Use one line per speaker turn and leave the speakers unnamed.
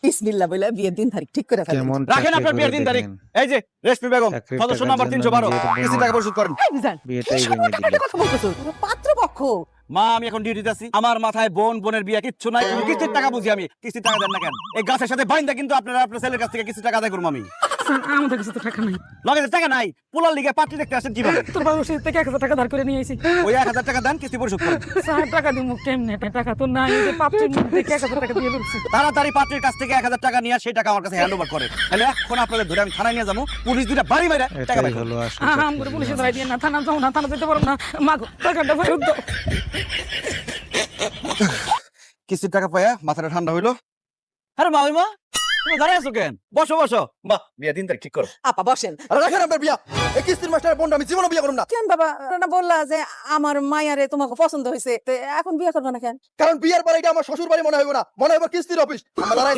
বিসমিল্লাহ বলে বিয়ের দিন তারিখ ঠিক করে ফেলেন।
কেমন
রাখেন
চাকরি
আপনার বিয়ের
করে
দিন তারিখ।
দেখেন।
এই যে রেশমি বেগম,
চাকরির
সদস্য
টাকার
নাম্বার
জন্য
312,
বিয়েটা
কিস্তি টাকা পরিশোধ করেন।
এই মিজান,
বিয়েটাই
কি
ভেঙে
টাকার
দিল।
কথা বলতেছো? পাত্রপক্ষ
মা আমি এখন ডিউটিতে আছি, আমার মাথায় বোনের বিয়ে কিচ্ছু নাই, তুমি কিস্তির টাকা বুঝি আমি, কিস্তির টাকা দেন না কেন? এই গাছের সাথে বাইন্দা কিন্তু আপনার ছেলের কাছ থেকে কিস্তির টাকা আদায় করবো আমি।
আমাদের কাছে তো টাকা নাই।
লগের টাকা নাই, পোলার লিগে পার্টি দেখতে আসেন কিভাবে?
তোর বাবুর সাথে থেকে 1000 টাকা ধার করে নিয়ে আইছি।
ওই 1000 টাকা দেন, কিস্তি পরিশোধ করেন।
স্যার টাকা দিব কেমনে? টাকা তো নাই, এই যে পাত্রের মধ্যে 1000 টাকা দিয়ে বলছি।
তাড়াতাড়ি পাত্রের কাছ থেকে 1000 টাকা নিয়ে সেই টাকা আমার কাছে হ্যান্ড ওভার করেন। তাহলে এখন আপনাদের ধরে আমি থানায় নিয়ে যাবো, পুলিশ দুইটা বাড়ি মেরে টাকা
এটাই
পাই
হলো আসল
আম করে পুলিশে ধরাই দিয়ে না, থানা যাও না, থানা যেতে পারবো না। মাগো টাকাটা ফেরত দাও।
কিস্তির টাকা পাইয়া মাথাটা ঠান্ডা হইলো। আরে মা, ওই মা তুমি দাঁড়ায় আছো কেন? বসো বসো, বাহ বিয়ে দিন তারিখ ঠিক করো।
আপা বসেন।
আরে রাখেন আপনার বিয়া, এই কিস্তির মাস্টারের বোনটা আমি জীবনে বিয়ে করব না।
কেন বাবা না বললা যে আমার মায়ারে তোমাকে পছন্দ হয়েছে, এখন বিয়ে করবে না কেন?
কারণ বিয়ের পরে এটা আমার শ্বশুর বাড়ি মনে হইব না, মনে হইব কিস্তির অফিস। আমার দাঁড়ায়